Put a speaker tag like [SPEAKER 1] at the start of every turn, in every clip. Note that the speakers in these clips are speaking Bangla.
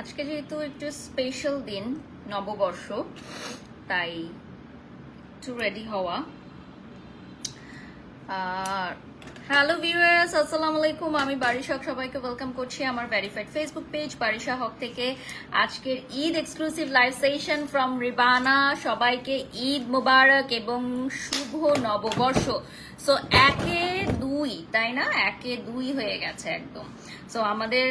[SPEAKER 1] আজকে যেহেতু একটু স্পেশাল দিন, নববর্ষ, তাই একটু রেডি হওয়া। হ্যালো ভিউয়ার্স, আসসালামু আলাইকুম। আমি বারিশা হক, সবাইকে ওয়েলকাম করছি আমার verified Facebook page Barisha Haque থেকে। আজকের Eid exclusive live session from Ribana. সবাইকে ঈদ মোবারক এবং শুভ নববর্ষ। সো একে দুই, তাই না? একে দুই হয়ে গেছে একদম। সো আমাদের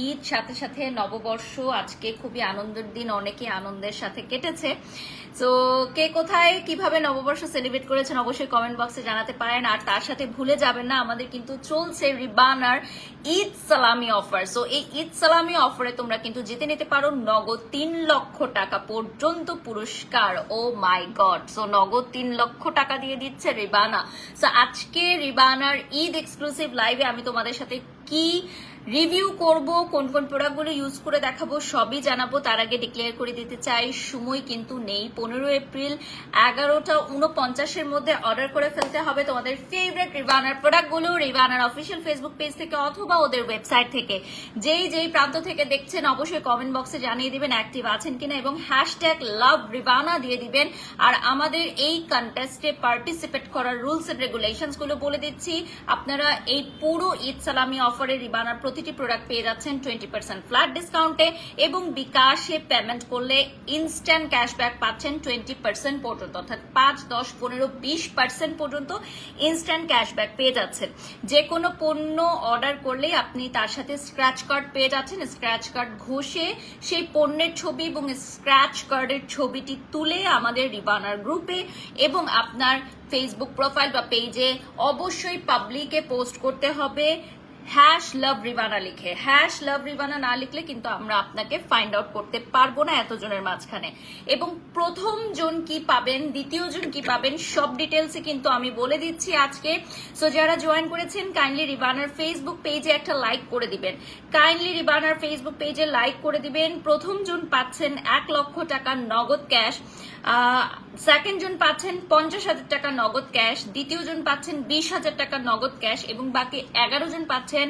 [SPEAKER 1] ঈদ সাথে সাথে নববর্ষ, আজকে খুবই আনন্দের দিন, অনেকে আনন্দের সাথে কেটেছে। সো কে কোথায় কিভাবে নববর্ষ সেলিব্রেট করেছেন অবশ্যই কমেন্ট বক্সে জানাতে পারেন। আর তার সাথে ভুলে যাবেন না, আমাদের কিন্তু চলছে রিবানার ঈদ সালামি অফার। সো এই ঈদ সালামি অফারে তোমরা কিন্তু জিতে নিতে পারো নগদ 3 লক্ষ টাকা পর্যন্ত পুরস্কার। ও মাই গড! সো নগদ 3 লক্ষ টাকা দিয়ে দিচ্ছে রিবানা। সো আজকে রিবানার ঈদ এক্সক্লুসিভ লাইভে আমি তোমাদের সাথে কি রিভিউ করব, কোন কোন প্রোডাক্টগুলো ইউজ করে দেখাবো সবই জানাবো। তার আগে ডিক্লেয়ার করে দিতে চাই, সময় কিন্তু নেই। 15 এপ্রিল 11:49 মধ্যে অর্ডার করে ফেলতে হবে তোমাদের ফেভারিট রিবানার প্রোডাক্টগুলো রিবানার অফিসিয়াল ফেসবুক পেজ থেকে অথবা ওদের ওয়েবসাইট থেকে। যেই প্রান্ত থেকে দেখছেন অবশ্যই কমেন্ট বক্সে জানিয়ে দিবেন অ্যাক্টিভ আছেন কিনা এবং হ্যাশট্যাগ লাভ রিবানা দিয়ে দিবেন। আর আমাদের এই কন্টেস্টে পার্টিসিপেট করার রুলস এন্ড রেগুলেশনস গুলো বলে দিচ্ছি। আপনারা এই পুরো ঈদ সালামি অফারে রিবানার প্রতিটি প্রোডাক্ট পেয়ে যাচ্ছেন 20% ফ্ল্যাট ডিসকাউন্টে এবং বিকাশে পেমেন্ট করলে ইনস্ট্যান্ট ক্যাশব্যাক পাচ্ছেন 20% পর্যন্ত, অর্থাৎ 5, 10, 15, 20% পর্যন্ত ইনস্ট্যান্ট ক্যাশব্যাক পেয়ে যাচ্ছেন। যে কোনো পণ্য অর্ডার করলেই আপনি তার সাথে স্ক্র্যাচ কার্ড পেয়ে যাচ্ছেন। স্ক্র্যাচ কার্ড ঘষে সেই পণ্যের ছবি এবং স্ক্র্যাচ কার্ডের ছবিটি তুলে আমাদের রিবানার গ্রুপে এবং আপনার ফেসবুক প্রোফাইল বা পেজে অবশ্যই পাবলিকে পোস্ট করতে হবে #LoveRibana লিখে। #LoveRibana না লিখলে কিন্তু আমরা আপনাকে ফাইন্ড আউট করতে পারবো না এতজনের মাঝখানে। এবং প্রথম জন কি পাবেন, দ্বিতীয় জন কি পাবেন, সব ডিটেলসে কিন্তু আমি বলে দিচ্ছি আজকে। সো যারা জয়েন করেছেন কাইন্ডলি রিবানার ফেসবুক পেজে একটা লাইক করে দিবেন। কাইন্ডলি রিবানার ফেসবুক পেজে লাইক করে দিবেন। প্রথম জন পাচ্ছেন 1 লক্ষ টাকা নগদ ক্যাশ, সেকেন্ড জন পাচ্ছেন 50,000 টাকা নগদ ক্যাশ, দ্বিতীয় জন পাচ্ছেন 20,000 টাকা নগদ ক্যাশ এবং বাকি 11 জন পাচ্ছেন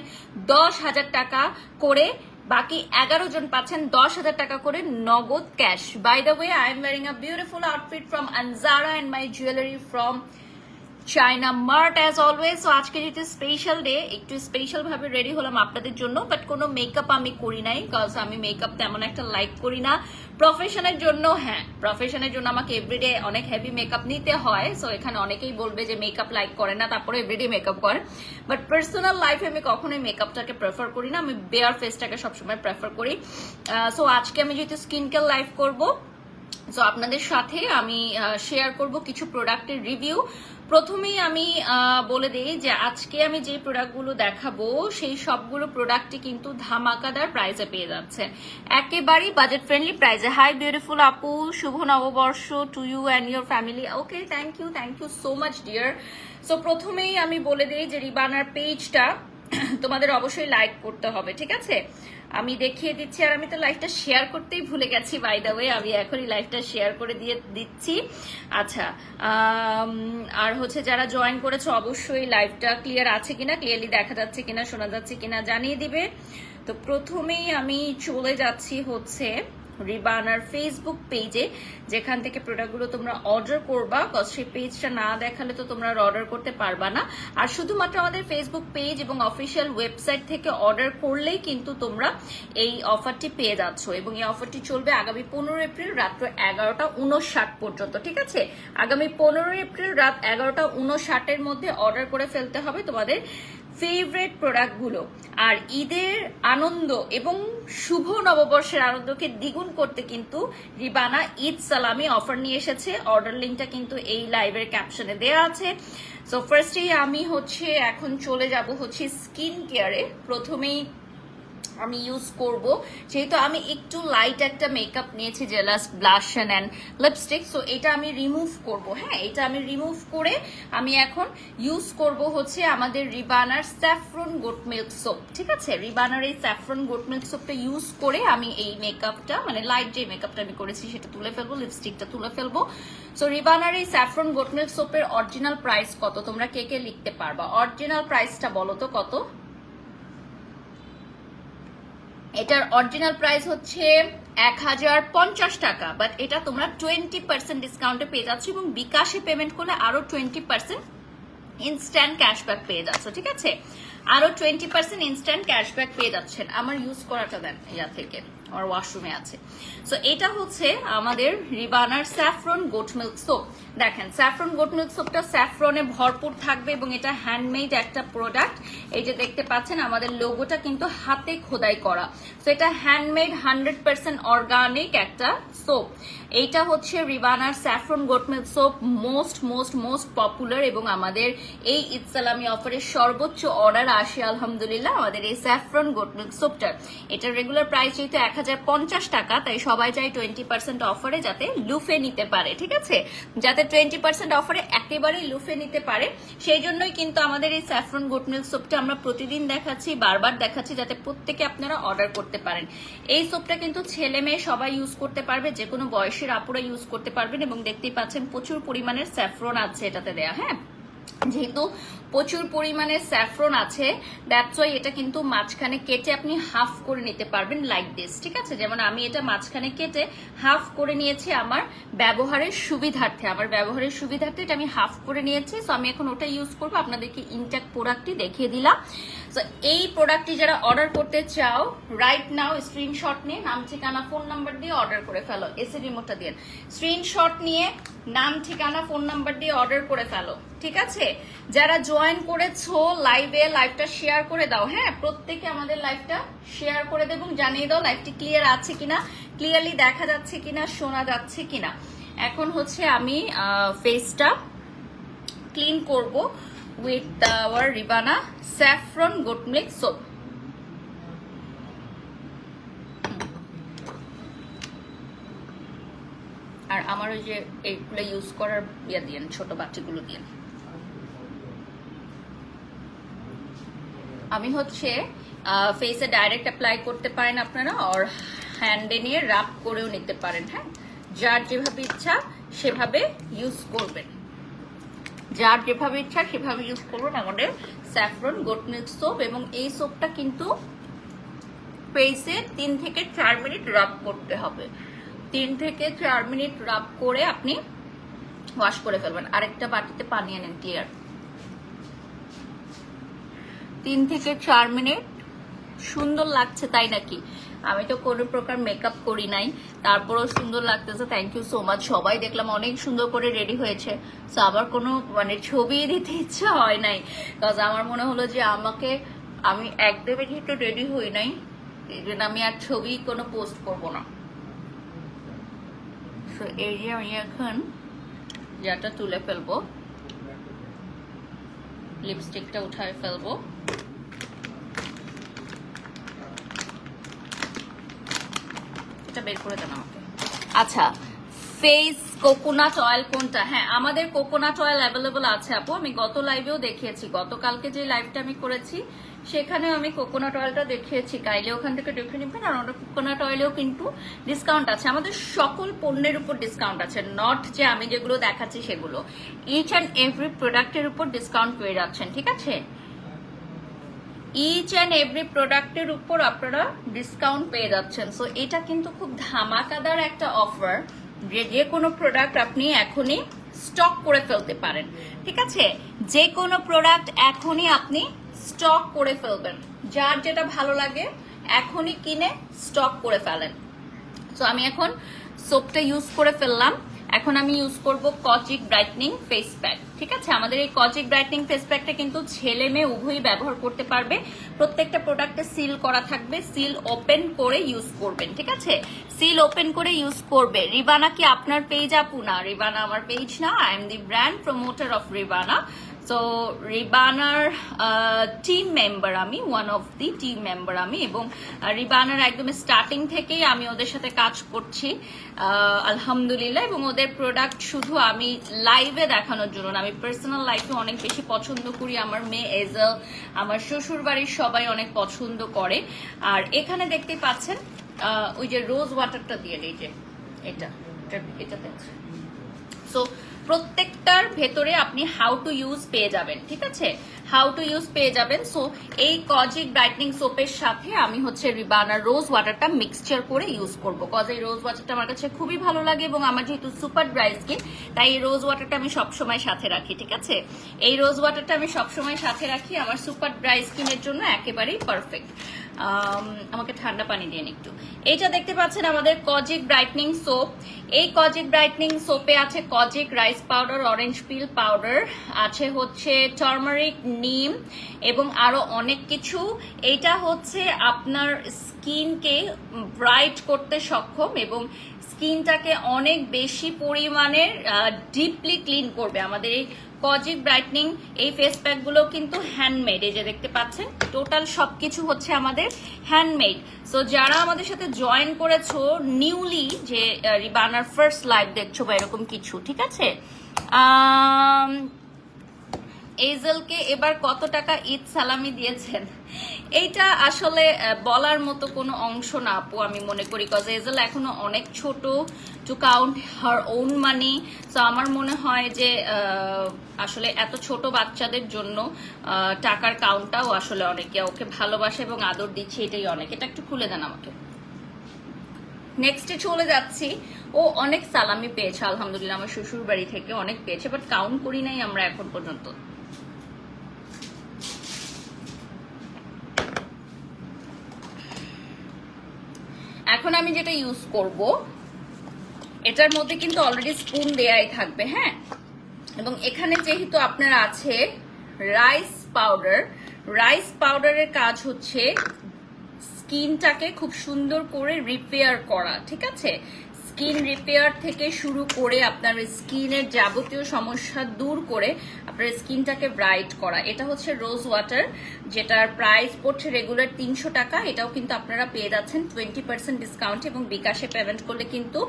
[SPEAKER 1] 10,000 টাকা করে। বাকি 11 জন পাচ্ছেন 10,000 টাকা করে নগদ cash. By the way, I am wearing a beautiful outfit from Anzara and my jewellery from China Mart as always. So আজকে যেহেতু স্পেশাল ডে, একটু স্পেশাল ভাবে রেডি হলাম আপনাদের জন্য, বাট কোনো মেকআপ আমি করি নাই, বিকজ আমি মেকআপ তেমন একটা লাইক করি না। প্রফেশনের জন্য, হ্যাঁ, প্রফেশনের জন্য আমাকে এভরিডে অনেক হেভি মেকআপ নিতে হয়। সো এখানে অনেকেই বলবে যে মেকআপ লাইক করে না, তারপরে এভরিডে মেকআপ করে। বাট পার্সোনাল লাইফে আমি কখনোই মেকআপটাকে প্রেফার করি না, আমি বেয়ার ফেসটাকে সবসময় প্রেফার করি। সো আজকে আমি যেহেতু স্কিন কেয়ার লাইভ করবো, সো আপনাদের সাথে আমি শেয়ার করব কিছু প্রোডাক্টের রিভিউ। প্রথমেই আমি বলে দিই যে আজকে আমি যে প্রোডাক্টগুলো দেখাবো সেই সবগুলো প্রোডাক্টই কিন্তু ধামাকাদার প্রাইসে পেয়ে যাচ্ছেন, একেবারেই বাজেট ফ্রেন্ডলি প্রাইসে। হাই বিউটিফুল আপু, শুভ নববর্ষ to you and your family. Okay, thank you so much dear. So প্রথমেই আমি বলে দিই যে রিবানার পেজটা তোমাদের অবশ্যই লাইক করতে হবে, ঠিক আছে? আমি দেখিয়ে দিচ্ছি, আর আমি তো লাইভটা শেয়ার করতেই ভুলে গেছি। বাই দ্য ওয়ে, আমি এখনই লাইভটা শেয়ার করে দিয়ে দিচ্ছি। আচ্ছা, আর হচ্ছে যারা জয়েন করেছে অবশ্যই লাইভটা ক্লিয়ার আছে কিনা, ক্লিয়ারলি দেখা যাচ্ছে কিনা, শোনা যাচ্ছে কিনা জানিয়ে দিবে। তো প্রথমেই আমি চলে যাচ্ছি হচ্ছে রিবানার ফেসবুক পেজে, যেখান থেকে প্রোডাক্টগুলো তোমরা অর্ডার করবা। কজ সেই পেজটা না দেখালে তো তোমরা অর্ডার করতে পারবা না। আর শুধুমাত্র আমাদের ফেসবুক পেজ এবং অফিসিয়াল ওয়েবসাইট থেকে অর্ডার করলেই কিন্তু তোমরা এই অফারটি পেয়ে যাচ্ছ। এবং এই অফারটি চলবে আগামী 15 এপ্রিল রাত্র 11:59 পর্যন্ত, ঠিক আছে? আগামী 15 এপ্রিল রাত 11:59 মধ্যে অর্ডার করে ফেলতে হবে তোমাদের ফেভারিট প্রোডাক্টগুলো। আর ঈদের আনন্দ এবং শুভ নববর্ষের আনন্দকে দ্বিগুণ করতে কিন্তু রিবানা ঈদ সালামি অফার নিয়ে এসেছে। অর্ডার লিঙ্কটা কিন্তু এই লাইভের ক্যাপশনে দেওয়া আছে। সো ফার্স্টেই আমি হচ্ছে এখন চলে যাব হচ্ছে স্কিন কেয়ারে। প্রথমেই আমি ইউজ করব, যেহেতু আমি একটু লাইট একটা মেকআপ নিয়েছি, jealous blush and lipstick. So এটা আমি রিমুভ করব। হ্যাঁ, এটা আমি রিমুভ করে আমি এখন ইউজ করব হচ্ছে আমাদের রিবানার স্যাফরন গোট মিল্ক সোপ, ঠিক আছে? রিবানার এই স্যাফরন গোট মিল্ক সোপটা ইউজ করে আমি এই মেকআপটা, মানে লাইট যে মেকআপটা আমি করেছি সেটা তুলে ফেলবো, লিপস্টিকটা তুলে ফেলবো। সো রিবানার এই স্যাফরন গোট মিল্ক সোপের অরিজিনাল প্রাইস কত তোমরা কে কে লিখতে পারবা? অরিজিনাল প্রাইসটা বলো তো কত? এটার অরিজিনাল প্রাইস হচ্ছে 1050 টাকা, বাট এটা তোমরা 20% ডিসকাউন্টে পেয়ে যাচ্ছ এবং বিকাশে পেমেন্ট করলে আরো 20% ইনস্ট্যান্ট ক্যাশব্যাক পেয়ে যাচ্ছ। ঠিক আছে, আরো 20% ইনস্ট্যান্ট ক্যাশব্যাক পেয়ে যাচ্ছেন। আমার ইউজ করাটা দেন ইয়া থেকে, আমার ওয়াশরুমে আছে। সো এটা হচ্ছে আমাদের রিবানার স্যাফরন গোট মিল্ক সোপ। দেখেন স্যাফরন গোট মিল্ক সোপটা স্যাফরনে ভরপুর থাকবে এবং এটা হ্যান্ডমেড একটা প্রোডাক্ট। এই যে দেখতে পাচ্ছেন আমাদের লোগোটা কিন্তু হাতে খোদাই করা। সো এটা হ্যান্ডমেড 100% অর্গানিক একটা সোপ। এইটা হচ্ছে রিবানার saffron goat milk soap, most most most popular এবং আমাদের এই ঈদ সালামি অফারের সর্বোচ্চ অর্ডার আসে আলহামদুলিল্লাহ আমাদের এই স্যাফরন গোট মিল্ক সোপটার। এটার রেগুলার প্রাইস যেহেতু 1050 টাকা, তাই সবাই চাই 20% অফারে যাতে লুফে নিতে পারে। ঠিক আছে, যাতে 20% অফারে একেবারেই লুফে নিতে পারে, সেই জন্যই কিন্তু আমাদের এই স্যাফরন গোট মিল্ক সোপটা আমরা প্রতিদিন দেখাচ্ছি, বারবার দেখাচ্ছি, যাতে প্রত্যেকে আপনারা অর্ডার করতে পারেন। এই সোপটা কিন্তু ছেলে মেয়ে সবাই ইউজ করতে পারবে, যে কোনো বয়সের আপুরা ইউজ করতে পারবেন এবং দেখতেই পাচ্ছেন প্রচুর পরিমাণের স্যাফরন আছে এটাতে দেয়া। হ্যাঁ, যেহেতু প্রচুর পরিমাণে স্যাফরন আছে, দ্যাটস ওয়াই এটা কিন্তু মাঝখানে কেটে আপনি হাফ করে নিতে পারবেন লাইক দিস। ঠিক আছে, যেমন আমি এটা মাঝখানে কেটে হাফ করে নিয়েছি আমার ব্যবহারের সুবিধার্থে। এটা আমি হাফ করে নিয়েছি। সো আমি এখন ওটা ইউজ করবো, আপনাদেরকে ইনট্যাক্ট প্রোডাক্টটি দেখিয়ে দিলাম। সো এই প্রোডাক্টটি যারা অর্ডার করতে চাও রাইট নাও স্ক্রিনশট নিয়ে নাম ঠিকানা ফোন নাম্বার দিয়ে অর্ডার করে ফেলো। এসি রিমোটটা দিয়ে স্ক্রিনশট নিয়ে নাম ঠিকানা ফোন নাম্বার দিয়ে অর্ডার করে ফেলো। ঠিক আছে, যারা জয়েন করেছো লাইভটা শেয়ার করে দাও। হ্যাঁ, প্রত্যেকে আমাদের লাইভটা শেয়ার করে দেব এবং জানিয়ে দাও লাইভটি ক্লিয়ার আছে কিনা, ক্লিয়ারলি দেখা যাচ্ছে কিনা, শোনা যাচ্ছে কিনা। এখন হচ্ছে আমি ফেসটা ক্লিন করব with our Ribana saffron goat milk soap. আর আমার ওই যে এইগুলো ইউজ করার ইয়া দিয়েন, ছোট বাটিগুলো দিয়েন। আমি হচ্ছে ফেসে ডাইরেক্ট অ্যাপ্লাই করতে পারেন আপনারা, আর হ্যান্ডে নিয়ে রাব করেও নিতে পারেন। হ্যাঁ, যার যেভাবে ইচ্ছা সেভাবে ইউজ করবেন, আমাদের স্যাফরন গোট মিল্ক সোপ। এবং এই সোপটা কিন্তু ফেসে 3 থেকে 4 মিনিট রাব করতে হবে। 3 থেকে 4 মিনিট রাব করে আপনি ওয়াশ করে ফেলবেন। আরেকটা বাটিতে পানি আনেন ক্লিয়ার। 3 থেকে 4 মিনিট। সুন্দর লাগছে তাই নাকি? আমি তো কোনো প্রকার মেকআপ করি নাই, তারপরও সুন্দর লাগতেছে। Thank you so much. সবাই দেখলাম অনেক সুন্দর করে রেডি হয়েছে। সো আবার কোনো ছবি দিতে ইচ্ছা হয় নাই, বিকজ আমার মনে হলো যে আমি একদমই যেহেতু রেডি হই নাই, এই জন্য আমি আর ছবি কোনো পোস্ট করব না। সো এই যে আমি এখন যেটা তুলে ফেলবো, লিপস্টিকটা উঠায় ফেলবো। এটা বের করে দেন আমাকে। আচ্ছা, ফেস কোকোনাট অয়েল কোনটা? হ্যাঁ, আমাদের কোকোনাট অয়েল অ্যাভেলেবল আছে আপু। আমি গত লাইভেও দেখিয়েছি, গতকালকে যে লাইভটা আমি করেছি সেখানেও আমি কোকোনাট অয়েলটা দেখিয়েছি। কাইলে ওখান থেকে দেখে নিবেন। আর আমাদের কোকোনাট অয়েলেও কিন্তু ডিসকাউন্ট আছে। আমাদের সকল পণ্যের উপর ডিসকাউন্ট আছে, নট যে আমি যেগুলো দেখাচ্ছি সেগুলো। ইচ অ্যান্ড এভরি প্রোডাক্টের উপর ডিসকাউন্ট পেয়ে যাচ্ছেন। ঠিক আছে, ইচ অ্যান্ড এভরি প্রোডাক্টের উপর আপনারা ডিসকাউন্ট পেয়ে যাচ্ছেন। সো এটা কিন্তু খুব ধামাকাদার একটা অফার, যে কোনো প্রোডাক্ট আপনি এখনই স্টক করে ফেলতে পারেন। ঠিক আছে, যে কোনো প্রোডাক্ট এখনই আপনি স্টক করে ফেলবেন। যার যেটা ভালো লাগে এখনই কিনে স্টক করে ফেলেন। সো আমি এখন সোপটা ইউজ করে ফেললাম। এখন আমি ইউজ করব কজিক ব্রাইটনিং ফেস প্যাক। ঠিক আছে, আমাদের এই কজিক ব্রাইটনিং ফেস প্যাকটা কিন্তু ছেলে মেয়ে উভয়ই ব্যবহার করতে পারবে। প্রত্যেকটা প্রোডাক্টে সিল করা থাকবে, সিল ওপেন করে ইউজ করবেন। ঠিক আছে, সিল ওপেন করে ইউজ করবে। রিবানা কি আপনার পেজ আপু? না, রিবানা আমার পেজ না। I am the brand promoter of Ribana. So রিবানার টিম মেম্বার আমি, one of the team member আমি, এবং রিবানার একদম স্টার্টিং থেকেই আমি ওদের সাথে কাজ করছি আলহামদুলিল্লাহ। এবং ওদের প্রোডাক্ট শুধু আমি লাইভে দেখানোর জন্য না, আমি পার্সোনাল লাইফে অনেক বেশি পছন্দ করি। আমার মেয়ে এজেল, আমার শ্বশুর বাড়ির সবাই অনেক পছন্দ করে। আর এখানে দেখতে পাচ্ছেন ওই যে রোজ ওয়াটারটা দিয়ে, এই যে এটাতে আছে। সো প্রত্যেকটার ভেতরে আপনি হাউ টু ইউজ পেয়ে যাবেন, ঠিক আছে, হাউ টু ইউজ পেয়ে যাবেন। সো এই কজিক ব্রাইটনিং সোপের সাথে আমি হচ্ছে রিবানার রোজ ওয়াটারটা মিক্সচার করে ইউজ করব, কজ এই রোজ ওয়াটারটা আমার কাছে খুবই ভালো লাগে এবং আমার যেহেতু সুপার ড্রাই স্কিন তাই এই রোজ ওয়াটারটা আমি সবসময় সাথে রাখি, ঠিক আছে, এই রোজ ওয়াটারটা আমি সবসময় সাথে রাখি, আমার সুপার ড্রাই স্কিনের জন্য একেবারেই পারফেক্ট। আমাকে ঠান্ডা পানি দিন একটু। এইটা দেখতে পাচ্ছেন আমাদের কজিক ব্রাইটনিং সোপ। এই কজিক ব্রাইটনিং সোপে আছে কজিক রাইস পাউডার, অরেঞ্জ পিল পাউডার, আছে হচ্ছে টারমারিক, নিম এবং আরো অনেক কিছু। এইটা হচ্ছে আপনার স্কিনকে ব্রাইট করতে সক্ষম এবং স্কিনটাকে অনেক বেশি পরিমাণের ডিপলি ক্লিন করবে। আমাদের এই কজিক ব্রাইটনিং এই ফেস প্যাকগুলো কিন্তু হ্যান্ডমেড, এই যে দেখতে পাচ্ছেন টোটাল সবকিছু হচ্ছে আমাদের হ্যান্ডমেড। সো যারা আমাদের সাথে জয়েন করেছো নিউলি, যে রিবানার ফার্স্ট লাইভ দেখছো বা এরকম কিছু, ঠিক আছে, এইজেলকে এবার কত টাকা ঈদ সালামি দিয়েছেন, এইটা আসলে বলার মতো কোনো অংশ না আপু, আমি মনে করি, কজ এজেল এখনো অনেক ছোট to count her own money. So আমার মনে হয় যে আসলে এত ছোট বাচ্চাদের জন্য টাকার কাউন্টটাও আসলে অনেকে ওকে ভালোবাসে এবং আদর দিচ্ছে, এটাই অনেক। এটা একটু খুলে দেন আমাকে। নেক্সটে চলে যাচ্ছি। ও অনেক সালামি পেয়েছে আলহামদুলিল্লাহ, আমার শ্বশুর বাড়ি থেকে অনেক পেয়েছে, বাট কাউন্ট করি নাই আমরা এখন পর্যন্ত। এখন আমি যেটা ইউজ করব, এটার মধ্যে কিন্তু অলরেডি স্পুন দেয়াই থাকবে, হ্যাঁ, এবং এখানে যেহেতু আপনার আছে রাইস পাউডার, রাইস পাউডারের কাজ হচ্ছে স্কিনটাকে খুব সুন্দর করে রিপেয়ার করা, ঠিক আছে, স্কিন রিপেয়ার থেকে শুরু করে আপনার স্কিনের যাবতীয় সমস্যা দূর করে আপনার স্কিনটাকে ব্রাইট করা। এটা হচ্ছে রোজ ওয়াটার, যেটার প্রাইস পড়ছে রেগুলার 300 টাকা। এটাও কিন্তু আপনারা পেয়ে যাচ্ছেন 20% ডিসকাউন্ট এবং বিকাশে পেমেন্ট করলে কিন্তু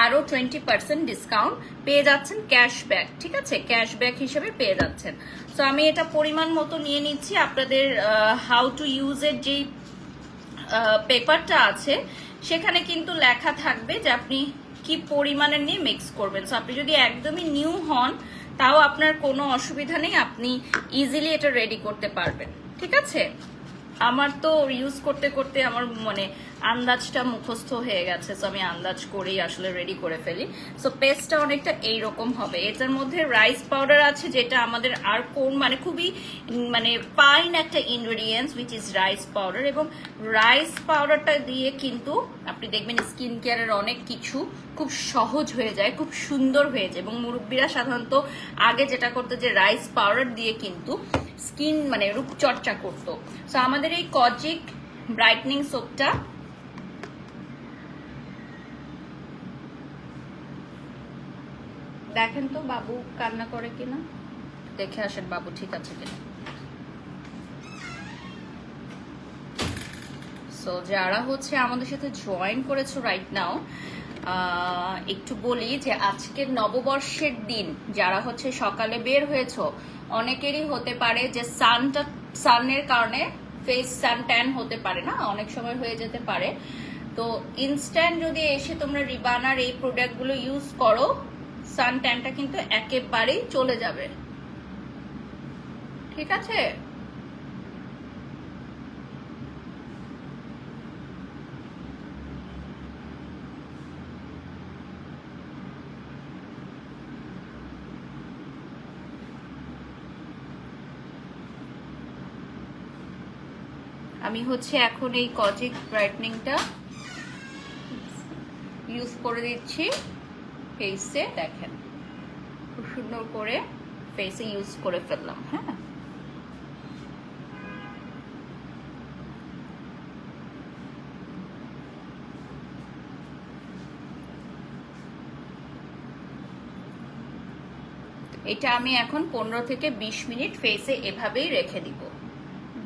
[SPEAKER 1] আরো 20% ডিসকাউন্ট পেয়ে যাচ্ছেন, ক্যাশব্যাক, ঠিক আছে, ক্যাশব্যাক হিসেবে পেয়ে যাচ্ছেন। সো আমি এটা পরিমাণ মতো নিয়ে নিচ্ছি। আপনাদের হাউ টু ইউজ এর যেই পেপারটা আছে সেখানে কিন্তু লেখা থাকবে যে আপনি কি পরিমাণে নিয়ে মিক্স করবেন। সো আপনি যদি একদমই নিউ হন তাও আপনার কোনো অসুবিধা নেই, আপনি ইজিলি এটা রেডি করতে পারবেন, ঠিক আছে। আমার তো ইউজ করতে করতে আমার মানে আন্দাজটা মুখস্থ হয়ে গেছে, সো আমি আন্দাজ করেই আসলে রেডি করে ফেলি। সো পেস্টটা অনেকটা এইরকম হবে। এটার মধ্যে রাইস পাউডার আছে, যেটা আমাদের আর কোন মানে খুবই মানে ফাইন একটা ingredients which is rice powder, এবং রাইস পাউডারটা দিয়ে কিন্তু আপনি দেখবেন স্কিন কেয়ারের অনেক কিছু খুব সহজ হয়ে যায়, খুব সুন্দর হয়ে যায়। এবং মুরব্বীরা সাধারণত আগে যেটা করতো যে রাইস পাউডার দিয়ে কিন্তু স্কিন মানে রূপচর্চা করতো। সো আমাদের এই কজিক ব্রাইটনিং সোপটা দেখেন তো বাবু কান্না করে কিনা, দেখে আসেন বাবু ঠিক আছে কিনা। সো যারা হচ্ছে আমাদের সাথে জয়েন করেছো রাইট নাও, একটু বলি যে আজকের নববর্ষের দিন যারা হচ্ছে সকালে বের হয়েছো, অনেকেরই হতে পারে যে সানের কারণে ফেস সান ট্যান হতে পারে না, অনেক সময় হয়ে যেতে পারে। তো ইনস্ট্যান্ট যদি এসে তোমরা রিবানার এই প্রোডাক্টগুলো ইউজ করো, সান ট্যানটা কিন্তু একেবারেই চলে যাবে, ঠিক আছে। আমি হচ্ছে এখন এই কজিক ব্রাইটনিংটা ইউজ করে দিচ্ছি ফেসে, দেখেন খুব সুন্দর করে ফেসে ইউজ করে ফেললাম, হ্যাঁ। এটা আমি এখন 15 থেকে 20 মিনিট ফেসে এভাবেই রেখে দিব,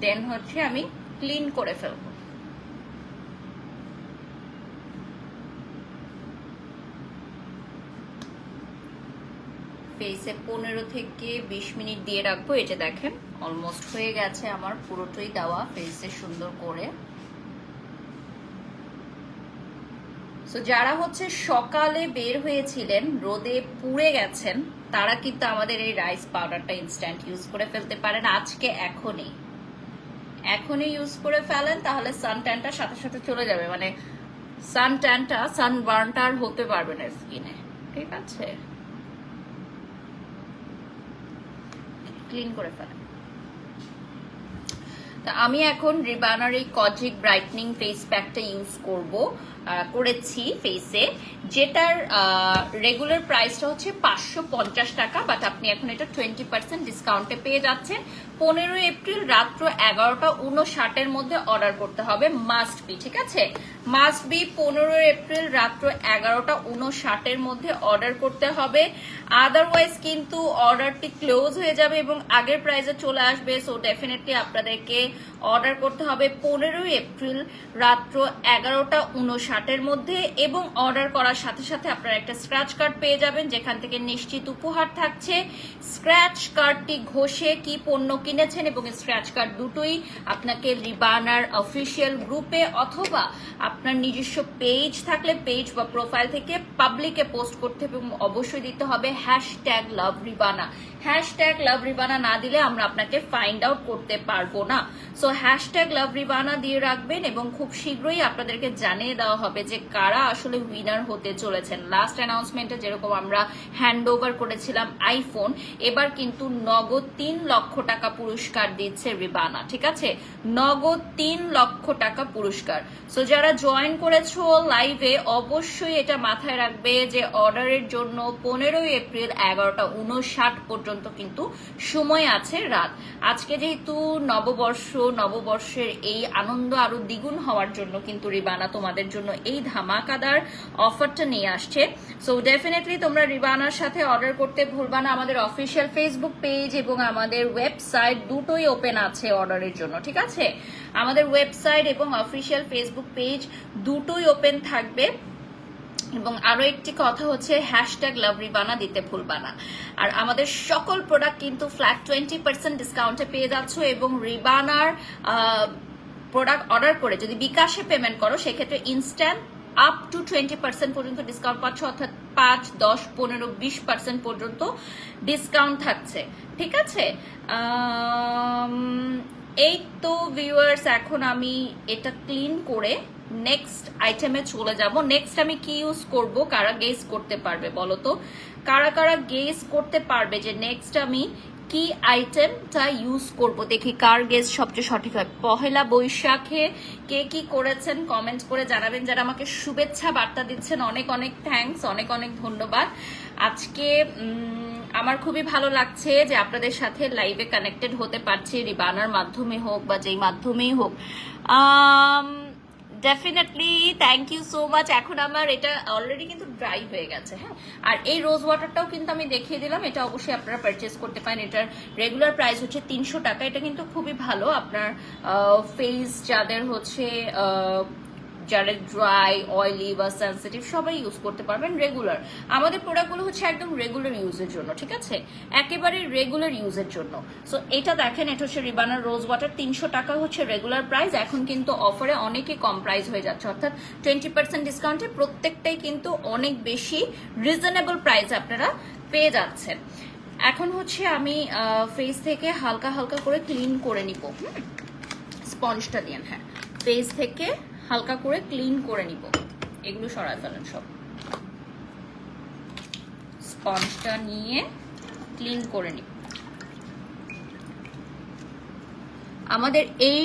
[SPEAKER 1] দেন হচ্ছে আমি ক্লিন করে ফেলবো। ফেসে 15 থেকে 20 মিনিট দিয়ে রাখবো। এটা দেখেন অলমোস্ট হয়ে গেছে আমার পুরোটাই দেওয়া ফেসে সুন্দর করে। সো যারা হচ্ছে সকালে বের হয়েছিলেন, রোদে পুড়ে গেছেন, তারা কিন্তু আমাদের এই রাইস পাউডারটা ইনস্ট্যান্ট ইউজ করে ফেলতে পারেন আজকে এখনই ইউজ করে ফেলেন, তাহলে সান ট্যানটা সাথে সাথে চলে যাবে, মানে সান ট্যানটা সানবার্নটা আর হতে পারবে না স্কিনে। ঠিক আছে, ক্লিন করে ফেলেন। তা আমি এখন রিবানার এই কজিক ব্রাইটনিং ফেস প্যাকটা ইউজ করেছি ফেসে, যেটার রেগুলার প্রাইসটা হচ্ছে 550 টাকা, বাট আপনি এখন এটা 20% ডিসকাউন্টে পেয়ে যাচ্ছেন। 15 এপ্রিল রাত্র 11:59 মধ্যে অর্ডার করতে হবে, মাস্ট বি। ঠিক আছে, মাস্ট বি 15 এপ্রিল রাত্র 11:59 মধ্যে অর্ডার করতে হবে, আদারওয়াইজ কিন্তু অর্ডারটি ক্লোজ হয়ে যাবে এবং আগের প্রাইসে চলে আসবে। সো ডেফিনেটলি আপনাদেরকে অর্ডার করতে হবে 15 এপ্রিল রাত্র 11:59 মধ্যে, এবং অর্ডার করার সাথে সাথে আপনারা একটা স্ক্র্যাচ কার্ড পেয়ে যাবেন, যেখান থেকে নিশ্চিত উপহার থাকছে। স্ক্র্যাচ কার্ডটি ঘষে কি পণ্য কিনেছেন এবং স্ক্র্যাচ কার্ড দুটোই আপনাকে রিবানার অফিসিয়াল গ্রুপে অথবা আপনার নিজস্ব পেজ থাকলে পেজ বা প্রোফাইল থেকে পাবলিকে পোস্ট করতে হবে, এবং অবশ্যই দিতে হবে #LoveRibana। #LoveRibana না দিলে আমরা আপনাকে ফাইন্ড আউট করতে পারবো না। সো #LoveRibana দিয়ে রাখবেন, এবং খুব শীঘ্রই আপনাদেরকে জানিয়ে দেওয়া হবে যে কারা আসলে উইনার হতে চলেছেন। লাস্ট অ্যানাউন্সমেন্টে যেরকম আমরা হ্যান্ড ওভার করেছিলাম আইফোন, এবার কিন্তু নগদ 3 লক্ষ টাকা পুরস্কার দিচ্ছে রিবানা। ঠিক আছে, নগদ 3 লক্ষ টাকা পুরস্কার। সো যারা জয়েন করেছো লাইভে অবশ্যই এটা মাথায় রাখবে যে অর্ডারের জন্য 15 এপ্রিল 11:59 পর্যন্ত কিন্তু সময় আছে রাত। আজকে যেহেতু নববর্ষের এই আনন্দ আরো দ্বিগুণ হওয়ার জন্য কিন্তু রিবানা তোমাদের জন্য এই ধামাকাদার অফারটা নিয়ে আসছে। সো ডেফিনেটলি তোমরা রিবানার সাথে অর্ডার করতে ভুলবা না। আমাদের অফিসিয়াল ফেসবুক পেজ এবং আমাদের ওয়েবসাইট দুটোই ওপেন আছে অর্ডারের জন্য। ঠিক আছে, আমাদের ওয়েবসাইট এবং অফিসিয়াল ফেসবুক পেজ দুটোই ওপেন থাকবে। এবং আরো একটি কথা হচ্ছে #LoveRibana দিতে ভুলবা না। আর আমাদের সকল প্রোডাক্ট কিন্তু ফ্ল্যাট 20% ডিসকাউন্টে পেয়ে যাচ্ছ, এবং রিবানার প্রোডাক্ট অর্ডার করে যদি বিকাশে পেমেন্ট করো সেক্ষেত্রে ইনস্ট্যান্ট আপ টু 20% পর্যন্ত ডিসকাউন্ট পাচ্ছ, অর্থাৎ 5, 10, 15, 20% পর্যন্ত ডিসকাউন্ট থাকছে। ঠিক আছে, এই তো ভিউয়ার্স, এখন আমি এটা ক্লিন করে নেক্সট আইটেমে চলে যাব। নেক্সট আমি কি ইউজ করব, কারা গেস করতে পারবে বলো তো? কারা গেস করতে পারবে যে নেক্সট আমি কি আইটেমটা ইউজ করব? দেখি কার গেস সবচেয়ে সঠিক হয়। পহেলা বৈশাখে কে কি করেছেন কমেন্ট করে জানাবেন। যারা আমাকে শুভেচ্ছা বার্তা দিচ্ছেন অনেক অনেক থ্যাঙ্কস, অনেক অনেক ধন্যবাদ। আজকে আমার খুবই ভালো লাগছে যে আপনাদের সাথে লাইভে কানেক্টেড হতে পারছি, রিবানার মাধ্যমে হোক বা যেই মাধ্যমেই হোক। Definitely thank you so much. এখন আমার এটা অলরেডি কিন্তু ড্রাই হয়ে গেছে। হ্যাঁ, আর এই রোজ ওয়াটারটাও কিন্তু আমি দেখিয়ে দিলাম, এটা অবশ্যই আপনারা পারচেস করতে পারেন। এটার রেগুলার প্রাইস হচ্ছে 300 টাকা। এটা কিন্তু খুবই ভালো, আপনার ফেস যাদের হচ্ছে যারা ড্রাই, অয়েলি বা সেন্সিটিভ সবাই ইউজ করতে পারবেন রেগুলার। আমাদের প্রোডাক্টগুলো হচ্ছে একদম রেগুলার ইউজের জন্য। ঠিক আছে, একেবারে রেগুলার ইউজের জন্য। সো এটা দেখেন, এটা হচ্ছে রিবানার রোজ ওয়াটার, 300 টাকা হচ্ছে রেগুলার প্রাইস। এখন কিন্তু অফারে অনেকই কম প্রাইস হয়ে যাচ্ছে, অর্থাৎ 20% ডিসকাউন্টে প্রত্যেকটাই কিন্তু অনেক বেশি রিজনেবল প্রাইস আপনারা পেয়ে যাচ্ছেন। এখন হচ্ছে আমি ফেস থেকে হালকা হালকা করে ক্লিন করে নিব স্পঞ্জটা দিয়ে। হ্যাঁ, ফেস থেকে হালকা করে ক্লিন করে নিব, এগুলো সরাই ফেলেন সব। স্পঞ্জটা নিয়ে ক্লিন করে নিব। আমাদের এই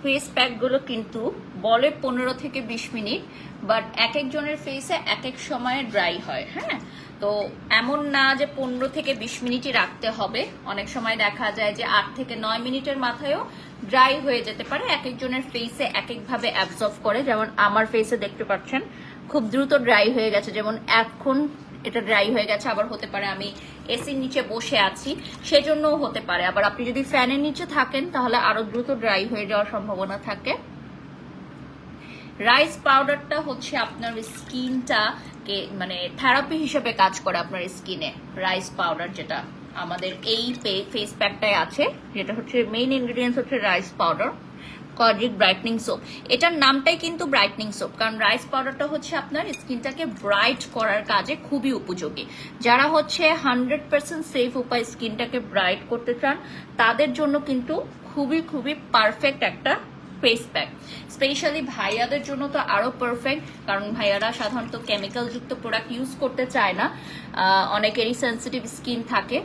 [SPEAKER 1] ফেস প্যাকগুলো কিন্তু বলে 15 থেকে 20 মিনিট, বাট এক একজনের ফেসে এক এক সময়ে ড্রাই হয়। হ্যাঁ, তো এমন না যে 15 থেকে 20 মিনিটই রাখতে হবে। অনেক সময় দেখা যায় যে 8 থেকে 9 মিনিটের মাথায়ও ড্রাই হয়ে যেতে পারে। এক একজনের ফেসে এক একভাবে অ্যাবজর্ব করে। যেমন আমার ফেসে দেখতে পাচ্ছেন খুব দ্রুত ড্রাই হয়ে গেছে, যেমন এখন এটা ড্রাই হয়ে গেছে। আবার হতে পারে আমি এসির নিচে বসে আছি সেজন্যও হতে পারে। আবার আপনি যদি ফ্যানের নিচে থাকেন তাহলে আরো দ্রুত ড্রাই হয়ে যাওয়ার সম্ভাবনা থাকে। রাইস পাউডারটা হচ্ছে আপনার স্কিনটাকে মানে থেরাপি হিসেবে কাজ করে আপনার স্কিনে। রাইস পাউডার যেটা আমাদের এই ফেস প্যাকটায় আছে, যেটা হচ্ছে মেইন ইনগ্রেডিয়েন্টস হচ্ছে rice powder. Kojic brightening soap. এটার নামটাই কিন্তু ব্রাইটনিং সোপ, কারণ রাইস পাউডারটা হচ্ছে আপনার স্কিনটাকে ব্রাইট করার কাজে খুবই উপযোগী। যারা হচ্ছে 100% সেফ উপায় স্কিনটাকে ব্রাইট করতে চান তাদের জন্য কিন্তু খুবই খুবই পারফেক্ট একটা ফেস প্যাক। স্পেশালি ভাইয়াদের জন্য তো আরো পারফেক্ট, কারণ ভাইয়ারা সাধারণত কেমিক্যাল যুক্ত প্রোডাক্ট ইউজ করতে চায় না, অনেকেরই সেন্সিটিভ স্কিন থাকে।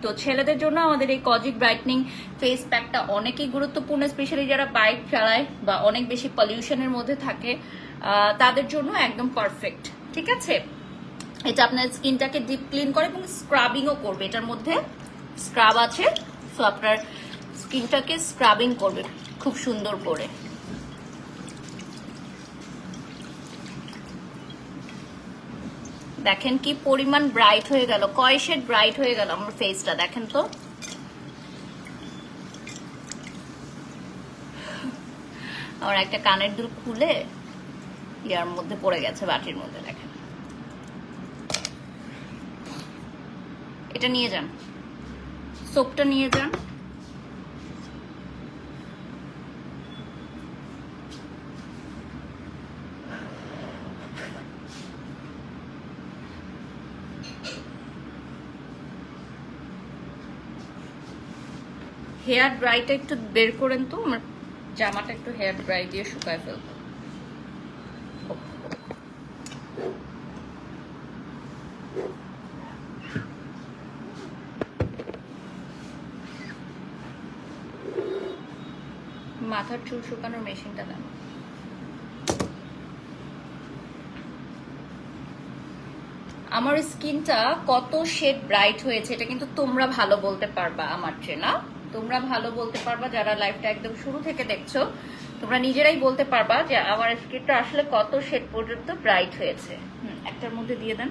[SPEAKER 1] তো ছেলেদের জন্য আমাদের এই কজিক ব্রাইটনিং ফেস প্যাকটা অনেকই গুরুত্বপূর্ণ, স্পেশালি যারা বাইক চালায় বা অনেক বেশি পলিউশনের মধ্যে থাকে তাদের জন্য একদম পারফেক্ট। ঠিক আছে, এটা আপনার স্কিনটাকে ডিপ ক্লিন করে এবং স্ক্রাবিংও করবে। এটার মধ্যে স্ক্রাব আছে, সো আপনার স্কিনটাকে স্ক্রাবিং করবে খুব সুন্দর করে। দেখেন কি পরিমাণ ব্রাইট হয়ে গেল, কয় শেড ব্রাইট হয়ে গেল আমার ফেসটা, দেখেন তো। আমার একটা কানের দুল খুলে ইয়ার মধ্যে পড়ে গেছে, বাটির মধ্যে। দেখেন, এটা নিয়ে যান, সোপটা নিয়ে যান। হেয়ার ড্রাইটা একটু বের করেন তো, আমার জামাটা একটু হেয়ার ড্রাই দিয়ে শুকায় ফেলবো। মাথার চুল শুকানোর মেশিনটা দেন। আমার স্কিনটা কত শেড ব্রাইট হয়েছে এটা কিন্তু তোমরা ভালো বলতে পারবা আমার চেয়ে, না? তোমরা ভালো বলতে পারবা যারা লাইফটা একদম শুরু থেকে দেখছো, তোমরা নিজেরাই বলতে পারবা যে আমার স্কিনটা আসলে কত শেড পর্যন্ত ব্রাইট হয়েছে। একটার মধ্যে দিয়ে দেন।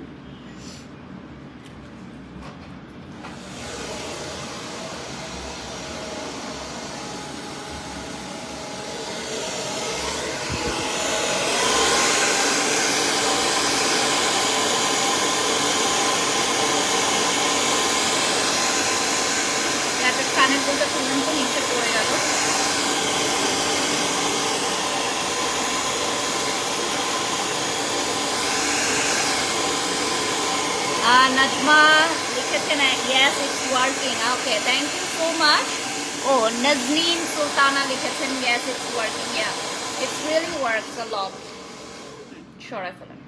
[SPEAKER 1] কানের দুলটা তুললাম তো নিচে পড়ে গেল। নাজমা লিখেছেন yes it's working, okay thank you so much. ও নাজনীন সুলতানা লিখেছেন yes it's working, yeah it really works a lot. সরাই ফেলেন।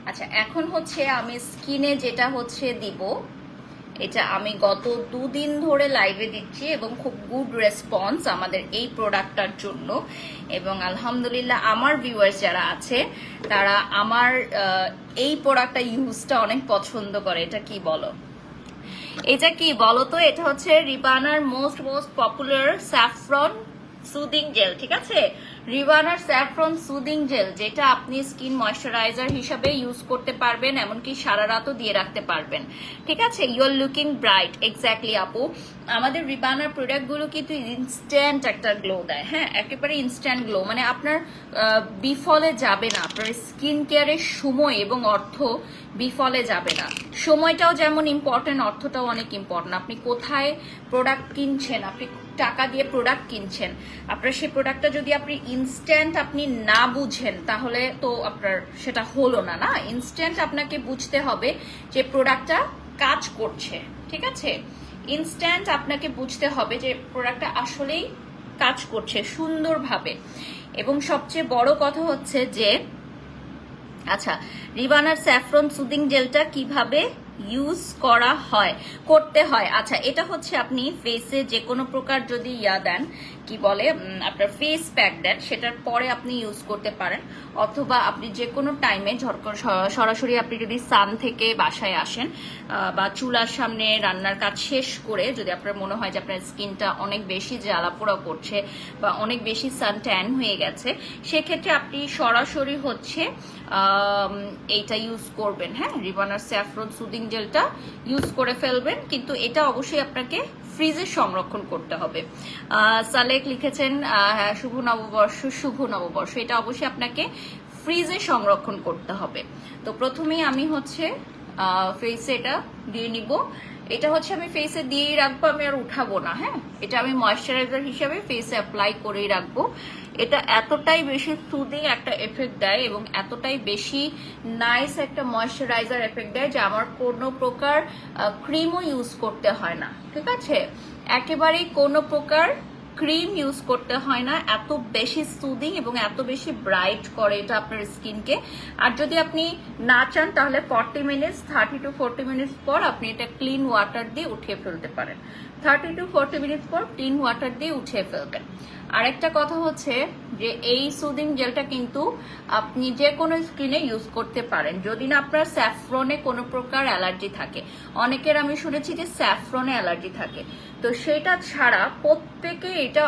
[SPEAKER 1] আচ্ছা, এখন হচ্ছে আমি স্কিনে যেটা হচ্ছে দিব, এটা আমি গত 2 দিন ধরে লাইভে দিচ্ছি এবং খুব গুড রেসপন্স আমাদের এই প্রোডাক্টটার জন্য। এবং আলহামদুলিল্লাহ আমার ভিউয়ার্স যারা আছে তারা আমার এই প্রোডাক্টটা ইউজটা অনেক পছন্দ করে। এটা কি বলো, এটা কি বলো তো? এটা হচ্ছে রিবানার most popular saffron soothing gel. ঠিক আছে, রিবানার স্যাফরন সুদিং জেল, যেটা আপনি স্কিন ময়শ্চারাইজার হিসাবে ইউজ করতে পারবেন, এমনকি সারা রাতও দিয়ে রাখতে পারবেন। ঠিক আছে, you are looking bright. Exactly আপু, আমাদের রিবানার প্রোডাক্টগুলো কিন্তু ইনস্ট্যান্ট একটা গ্লো দেয়। হ্যাঁ, একেবারে ইনস্ট্যান্ট গ্লো, মানে আপনার বিফলে যাবে না, আপনার স্কিন কেয়ারের সময় এবং অর্থ বিফলে যাবে না। সময়টাও যেমন ইম্পর্টেন্ট, অর্থটাও অনেক ইম্পর্টেন্ট। আপনি কোথায় প্রোডাক্ট কিনছেন, আপনি টাকা দিয়ে প্রোডাক্ট কিনছেন, আপনার সেই প্রোডাক্টটা যদি আপনি ইনস্ট্যান্ট আপনি না বুঝেন তাহলে তো আপনার সেটা হলো না। না, ইনস্ট্যান্ট আপনাকে বুঝতে হবে যে প্রোডাক্টটা কাজ করছে। ঠিক আছে, ইনস্ট্যান্ট আপনাকে বুঝতে হবে যে প্রোডাক্টটা আসলেই কাজ করছে সুন্দরভাবে। এবং সবচেয়ে বড় কথা হচ্ছে যে, আচ্ছা, রিবানার স্যাফরন সুদিং জেলটা কিভাবে ইউজ করতে হয়। আচ্ছা, এটা হচ্ছে আপনি ফেসে যে কোনো প্রকার যদি দেন, কি বলে, আপনার ফেস প্যাক দেন, সেটার পরে আপনি ইউজ করতে পারেন। অথবা আপনি যে কোনো টাইমে সরাসরি আপনি যদি সান থেকে বাসায় আসেন বা চুলার সামনে রান্নার কাজ শেষ করে যদি আপনার মনে হয় যে আপনার স্কিনটা অনেক বেশি জ্বালাপোড়া করছে বা অনেক বেশি সান ট্যান হয়ে গেছে, সেক্ষেত্রে আপনি সরাসরি হচ্ছে এইটা ইউজ করবেন। হ্যাঁ, রিবানার স্যাফরন সুদিং জেলটা ইউজ করে ফেলবেন, কিন্তু এটা অবশ্যই আপনাকে ফ্রিজে সংরক্ষণ করতে হবে। সালেক লিখেছেন হ্যাঁ, শুভ নববর্ষ, এটা অবশ্যই আপনাকে ফ্রিজে সংরক্ষণ করতে হবে। তো প্রথমেই আমি হচ্ছে ফেসে এটা দিয়ে নিব। এটা হচ্ছে আমি ফেসে দিয়েই রাখবো, আমি আর উঠাবো না। হ্যাঁ, এটা আমি ময়শ্চারাইজার হিসেবে ফেসে অ্যাপ্লাই করেই রাখবো। এটা এতটাই বেশি সুদিং একটা এফেক্ট দেয় এবং এতটাই বেশি নাইস একটা ময়শ্চারাইজার এফেক্ট দেয় যে আমার কোনো প্রকার ক্রিমও ইউজ করতে হয় না। ঠিক আছে, একেবারেই কোনো প্রকার ক্রিম ইউজ করতে হয় না। এত বেশি সুদিং এবং এত বেশি ব্রাইট করে এটা আপনার স্কিনকে। আর যদি আপনি না চান তাহলে 40 মিনিটস 30 to 40 মিনিটস পর আপনি এটা ক্লিন ওয়াটার দিয়ে উঠিয়ে ফেলতে পারেন। 30 to 40 মিনিটস পর ক্লিন ওয়াটার দিয়ে উঠিয়ে ফেলবেন। আরেকটা কথা হচ্ছে যে এই সুদিং জেলটা কিন্তু আপনি যে কোনো স্কিনে ইউজ করতে পারেন যদি না আপনার স্যাফরনে কোনো প্রকার অ্যালার্জি থাকে। অনেকের আমি শুনেছি যে স্যাফরনে অ্যালার্জি থাকে, তো সেটা ছাড়া প্রত্যেকে এটা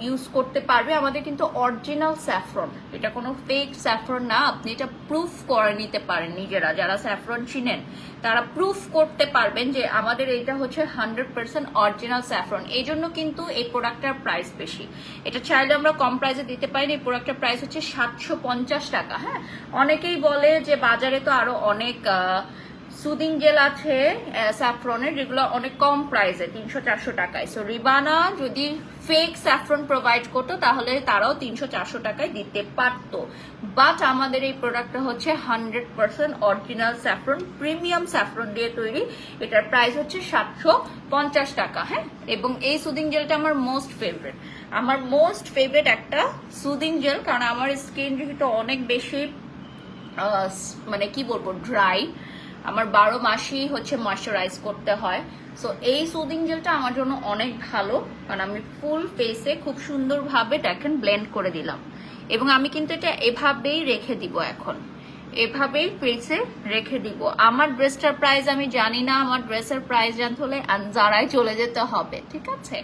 [SPEAKER 1] ইউজ করতে পারবে। আমাদের কিন্তু অরিজিনাল স্যাফরন, এটা কোনো ফেক স্যাফরন না। আপনি এটা প্রুফ করে নিতে পারেন নিজেরা, যারা স্যাফরন চিনেন তারা প্রুফ করতে পারবেন যে আমাদের এটা হচ্ছে 100% অরিজিনাল স্যাফরন। এই জন্য কিন্তু এই প্রোডাক্টটার প্রাইস বেশি। এটা চাইলে আমরা কম প্রাইসে দিতে পারি। এই প্রোডাক্টটার প্রাইস হচ্ছে 750 টাকা। হ্যাঁ, অনেকেই বলে যে বাজারে তো আরো অনেক সুদিং জেল আছে স্যাফরনের যেগুলো অনেক কম প্রাইসে 300-400 টাকায়। সো রিবানা যদি ফেক স্যাফরন প্রোভাইড করতো তাহলে তারাও 300-400 টাকায় দিতে পারতো। বাট আমাদের এই প্রোডাক্টটা হচ্ছে 100% অরিজিনাল স্যাফরন, প্রিমিয়াম স্যাফরন দিয়ে তৈরি। এটার প্রাইস হচ্ছে 750 টাকা। হ্যাঁ, এবং এই সুদিং জেলটা আমার মোস্ট ফেভারিট, আমার মোস্ট ফেভারিট একটা সুদিং জেল। কারণ আমার স্কিন যেহেতু অনেক বেশি মানে কি বলবো ড্রাই, আমার 12 মাসই হচ্ছে ময়শ্চারাইজ করতে হয়। সো এই সুদিং জেলটা আমার জন্য অনেক ভালো, কারণ আমি ফুল ফেসে খুব সুন্দরভাবে দেখেন ব্লেন্ড করে দিলাম। এবং আমি কিন্তু এটা এভাবেই রেখে দিব, এখন এভাবেই ফেসে রেখে দিব। আমার ড্রেসটার প্রাইস আমি জানি না, আমার ড্রেসের প্রাইস জানতে হলে জারায় চলে যেতে হবে। ঠিক আছে,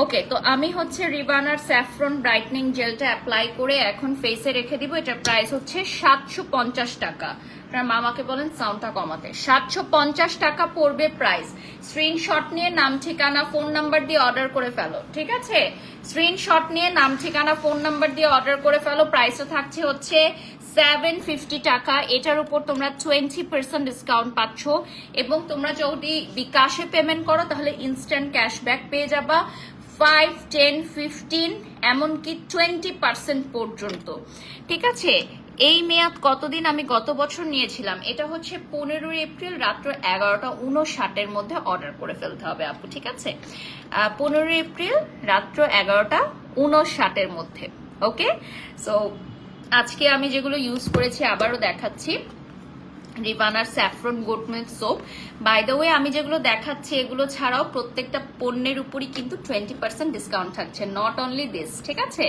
[SPEAKER 1] ওকে। তো আমি হচ্ছে রিবানার স্যাফরন ব্রাইটনিং জেলটা অ্যাপ্লাই করে এখন ফেসে রেখে দিব। এটার প্রাইস হচ্ছে 750 টাকা। আপনার মামাকে বলেন সাউন্ডটা কমাতে। 750 টাকা পড়বে প্রাইস। স্ক্রিনশট নিয়ে নাম ঠিকানা ফোন নাম্বার দিয়ে অর্ডার করে ফেলো। ঠিক আছে, স্ক্রিনশট নিয়ে নাম ঠিকানা ফোন নাম্বার দিয়ে অর্ডার করে ফেলো। প্রাইসও থাকছে হচ্ছে 750 টাকা। এটার উপর তোমরা 20% ডিসকাউন্ট পাচ্ছ এবং তোমরা যদি বিকাশে পেমেন্ট করো তাহলে ইনস্ট্যান্ট ক্যাশব্যাক পেয়ে যাবা 5, 10, 15 এমনকি 20% পর্যন্ত। ঠিক আছে, এই মেয়াদ কতদিন? আমি গত বছর নিয়েছিলাম। এটা হচ্ছে 15 এপ্রিল রাত্র 11:59 মধ্যে অর্ডার করে ফেলতে হবে আপু। ঠিক আছে, 15 এপ্রিল রাত্র 11:59 মধ্যে। ওকে, সো আজকে আমি যেগুলো ইউজ করেছি আবারও দেখাচ্ছি। রিবানার saffron goat milk soap. By the way, আমি যেগুলো দেখাচ্ছি এগুলো ছাড়াও প্রত্যেকটা পণ্যের উপরই কিন্তু 20% ডিসকাউন্ট থাকছে। নট অনলি দিস, ঠিক আছে,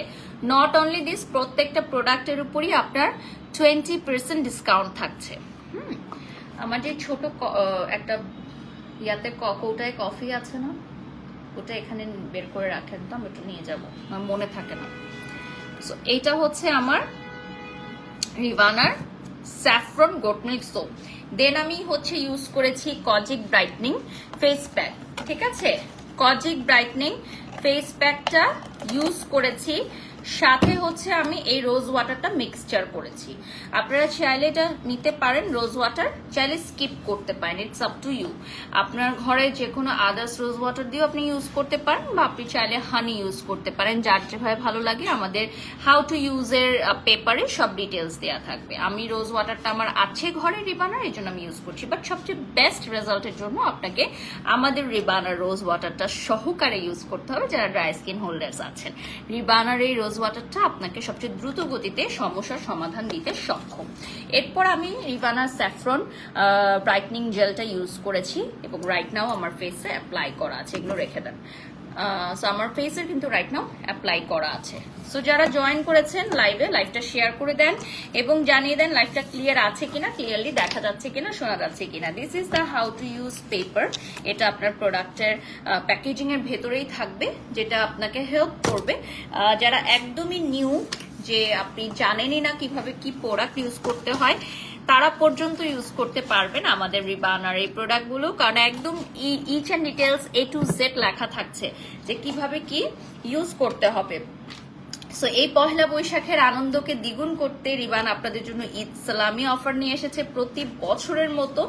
[SPEAKER 1] নট অনলি দিস, প্রত্যেকটা প্রোডাক্টের উপরই আপনার 20% ডিসকাউন্ট থাকছে। আমার যে ছোট একটা ইয়াতে কৌটায় কফি আছে না, ওটা এখানে বের করে রাখেন তো, আমি একটু নিয়ে যাবো, আমার মনে থাকে না। সো এইটা হচ্ছে আমার রিবানার স্যাফরন গোট মিল্ক সোপ। দেন আমি হচ্ছে ইউজ করেছি কজিক ব্রাইটনিং ফেস প্যাক। ঠিক আছে, কজিক ব্রাইটনিং ফেস প্যাকটা ইউজ করেছি, সাথে হচ্ছে আমি এই রোজ ওয়াটারটা মিক্সচার করেছি। আপনারা চাইলে এটা নিতে পারেন, রোজ ওয়াটার চাইলে স্কিপ করতে পারেন, ইটস আপ টু ইউ। আপনার ঘরে যে কোনো আদার্স রোজ ওয়াটার দিয়েও আপনি ইউজ করতে পারেন বা আপনি চাইলে হানি ইউজ করতে পারেন, যার যেভাবে ভালো লাগে। আমাদের হাউ টু ইউজের পেপারে সব ডিটেলস দেওয়া থাকবে। আমি রোজ ওয়াটারটা আমার আছে ঘরে রিবানার, এই জন্য আমি ইউজ করছি। বাট সবচেয়ে বেস্ট রেজাল্টের জন্য আপনাকে আমাদের রিবানার রোজ ওয়াটারটা সহকারে ইউজ করতে হবে যারা ড্রাই স্কিন হোল্ডার্স আছেন। রিবানার এই রোজ ওয়াটারটা আপনাকে সবচেয়ে দ্রুত গতিতে সমস্যার সমাধান দিতে সক্ষম। এরপর আমি রিবানার স্যাফরন ব্রাইটনিং জেলটা ইউজ করেছি এবং রাইট নাও আমার ফেসে অ্যাপ্লাই করা আছে। এগুলো রেখে দেন। সো আমার ফেসে কিন্তু রাইট নাও অ্যাপ্লাই করা আছে। সো যারা জয়েন করেছেন লাইভটা শেয়ার করে দেন এবং জানিয়ে দেন লাইভটা ক্লিয়ার আছে কিনা, ক্লিয়ারলি দেখা যাচ্ছে কিনা, শোনা যাচ্ছে কিনা। This is the how to use paper. এটা আপনার প্রোডাক্টের প্যাকেজিং এর ভেতরেই থাকবে, যেটা আপনাকে হেল্প করবে যারা একদমই নিউ, যে আপনি জানেনই না কিভাবে কি প্রোডাক্ট ইউজ করতে হয়, তারা পর্যন্ত ইউজ করতে পারবেন আমাদের রিবানার এই প্রোডাক্টগুলো। কারণ একদম each and details A to Z লেখা থাকছে যে কিভাবে কি ইউজ করতে হবে। সো এই পহেলা বৈশাখের আনন্দকে দ্বিগুণ করতে রিবান আপনাদের জন্য ঈদ সালামি অফার নিয়ে এসেছে প্রতি বছরের মতো।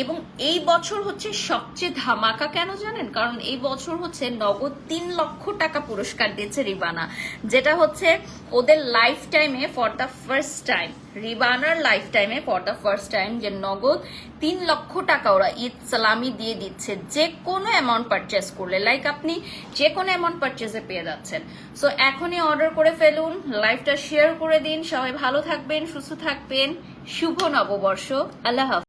[SPEAKER 1] এবং এই বছর হচ্ছে সবচেয়ে ধামাকা, কেন জানেন? কারণ এই বছর হচ্ছে নগদ 3 লক্ষ টাকা পুরস্কার দিয়েছে রিবানা, যেটা হচ্ছে ওদের লাইফ টাইমে ফর দ্য ফার্স্ট টাইম, রিবানার লাইফ টাইমে ফর দ্য ফার্স্ট টাইম যে নগদ 3 লক্ষ টাকা ওরা ঈদ সালামি দিয়ে দিচ্ছে যে কোনো অ্যামাউন্ট পারচেস করলে। লাইক আপনি যে কোনো অ্যামাউন্ট পারচেসে পেয়ে যাচ্ছেন। সো এখনই অর্ডার করে ফেলুন, লাইভটা শেয়ার করে দিন। সবাই ভালো থাকবেন, সুস্থ থাকবেন। শুভ নববর্ষ। আল্লাহ হাফেজ।